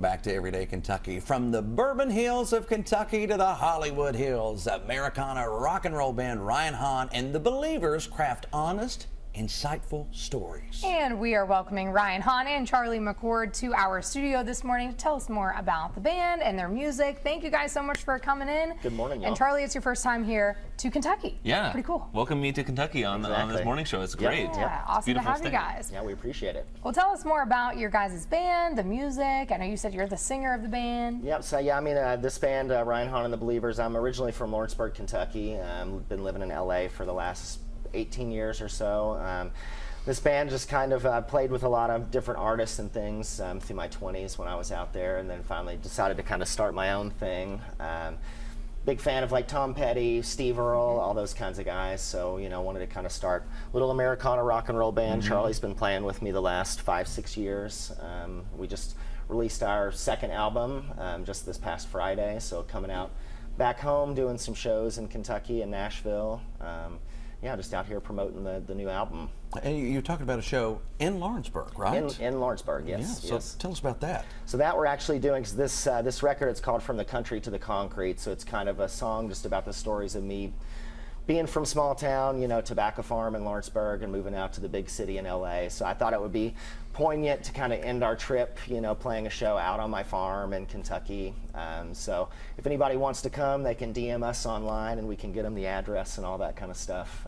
Back to Everyday Kentucky. From the Bourbon Hills of Kentucky to the Hollywood Hills, Americana rock and roll band Ryan Hahn and the Believers craft honest, insightful stories. And we are welcoming Ryan Hahn and Charlie McCord to our studio this morning to tell us more about the band and their music. Thank you guys so much for coming in. Good morning, y'all. And Charlie, it's your first time here to Kentucky. Yeah. Pretty cool. Welcome me to Kentucky on this morning show. It's great. Yeah, awesome to have you guys. Yeah, we appreciate it. Well, tell us more about your guys' band, the music. I know you said you're the singer of the band. Yep, so yeah, I mean, this band, Ryan Hahn and the Believers, I'm originally from Lawrenceburg, Kentucky. Been living in LA for the last 18 years or so. This band just kind of played with a lot of different artists and things through my 20s when I was out there, and then finally decided to kind of start my own thing. Big fan of like Tom Petty, Steve Earle, all those kinds of guys. So, you know, wanted to kind of start a little Americana rock and roll band. Charlie's been playing with me the last 5-6 years. We just released our second album just this past Friday, so coming out back home, doing some shows in Kentucky and Nashville. Yeah, just out here promoting the new album. And you're talking about a show in Lawrenceburg, right? In Lawrenceburg, yes. Yeah, so tell us about that. So that we're actually doing, this record, it's called From the Country to the Concrete, so it's kind of a song just about the stories of me being from small town, you know, tobacco farm in Lawrenceburg and moving out to the big city in LA. So I thought it would be poignant to kind of end our trip, you know, playing a show out on my farm in Kentucky. So if anybody wants to come, they can DM us online and we can get them the address and all that kind of stuff.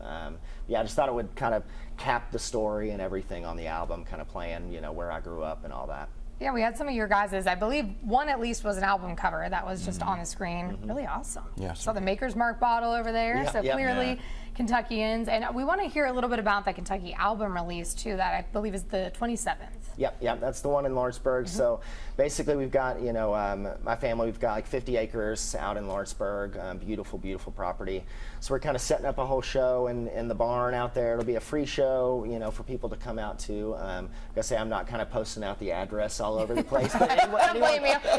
Yeah, I just thought it would kind of cap the story and everything on the album, kind of playing, you know, where I grew up and all that. Yeah, we had some of your guys', I believe one at least was an album cover that was just on the screen. Really awesome. Yes. Saw the Maker's Mark bottle over there, so clearly Kentuckians. And we want to hear a little bit about the Kentucky album release too, that I believe is the 27th. Yep, that's the one in Lawrenceburg. So basically we've got, you know, my family, we've got like 50 acres out in Lawrenceburg, beautiful, beautiful property. So we're kind of setting up a whole show in the barn out there. It'll be a free show, you know, for people to come out to. Like I say, I'm not kind of posting out the address all over the place, but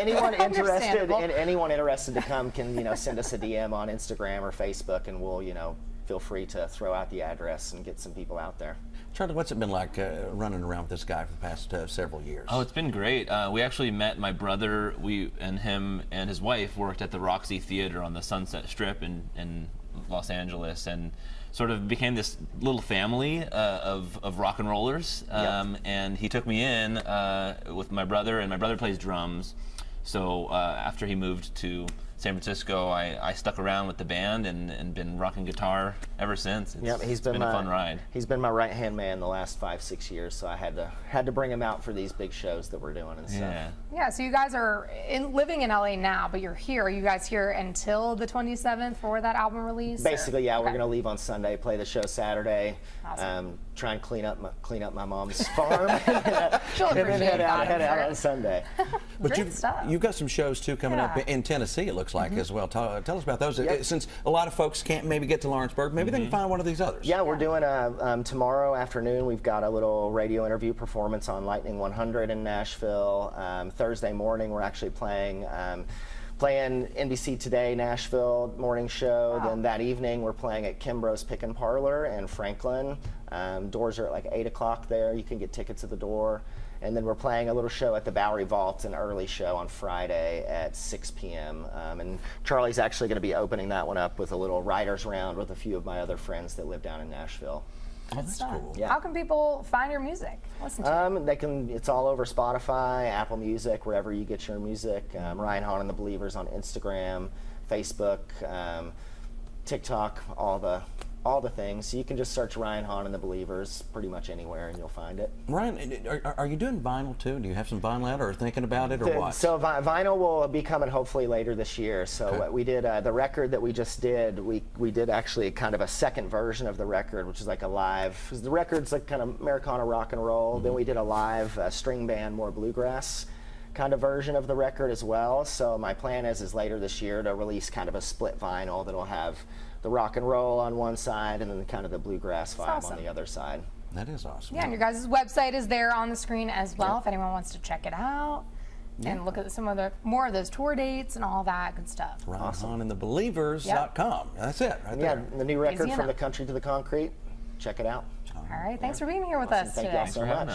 anyone interested to come can, you know, send us a DM on Instagram or Facebook, and we'll, you know, feel free to throw out the address and get some people out there. Charlie, what's it been like running around with this guy for the past several years? Oh, it's been great. We actually met my brother. Him and his wife worked at the Roxy Theater on the Sunset Strip in Los Angeles, and sort of became this little family of rock and rollers. And he took me in with my brother, and my brother plays drums. So after he moved to San Francisco, I stuck around with the band and been rocking guitar ever since. It's been a fun ride. He's been my right-hand man the last 5-6 years, so I had to bring him out for these big shows that we're doing and stuff. Yeah, so you guys are living in LA now, but you're here. Are you guys here until the 27th for that album release? Basically, yeah. We're going to leave on Sunday, play the show Saturday, awesome. Try and clean up my mom's farm, and then head out on Sunday. But stuff. You've got some shows too coming up in Tennessee, it looks like, as well. Tell us about those. Since a lot of folks can't maybe get to Lawrenceburg, maybe they can find one of these others. Yeah, we're doing tomorrow afternoon. We've got a little radio interview performance on Lightning 100 in Nashville. Thursday morning, we're actually playing NBC Today Nashville morning show. Then that evening, we're playing at Kimbrough's Pick and Parlor in Franklin. Doors are at like 8 o'clock there. You can get tickets at the door. And then we're playing a little show at the Bowery Vault, an early show on Friday at 6 p.m. And Charlie's actually going to be opening that one up with a little writer's round with a few of my other friends that live down in Nashville. Oh, that's cool. Yeah. How can people find your music? Listen to They can. It's all over Spotify, Apple Music, wherever you get your music. Ryan Hahn and the Believers on Instagram, Facebook, TikTok, all the things. So you can just search Ryan Hahn and the Believers pretty much anywhere and you'll find it. Ryan, are you doing vinyl too? Do you have some vinyl out or thinking about it or what? So vinyl will be coming hopefully later this year. So what we did, the record that we just did, we did actually kind of a second version of the record, which is like a live, because the record's like kind of Americana rock and roll. Then we did a live string band, more bluegrass kind of version of the record as well. So my plan is later this year to release kind of a split vinyl that'll have the rock and roll on one side and then kind of the bluegrass vibe on the other side. That is awesome. Yeah, and your guys' website is there on the screen as well if anyone wants to check it out and look at some of more of those tour dates and all that good stuff. Ryan Hahn and the Believers.com. That's it right there. Yeah, the new record, From the Country to the Concrete. Check it out. All right, thanks for being here with us today. Thank you all so much.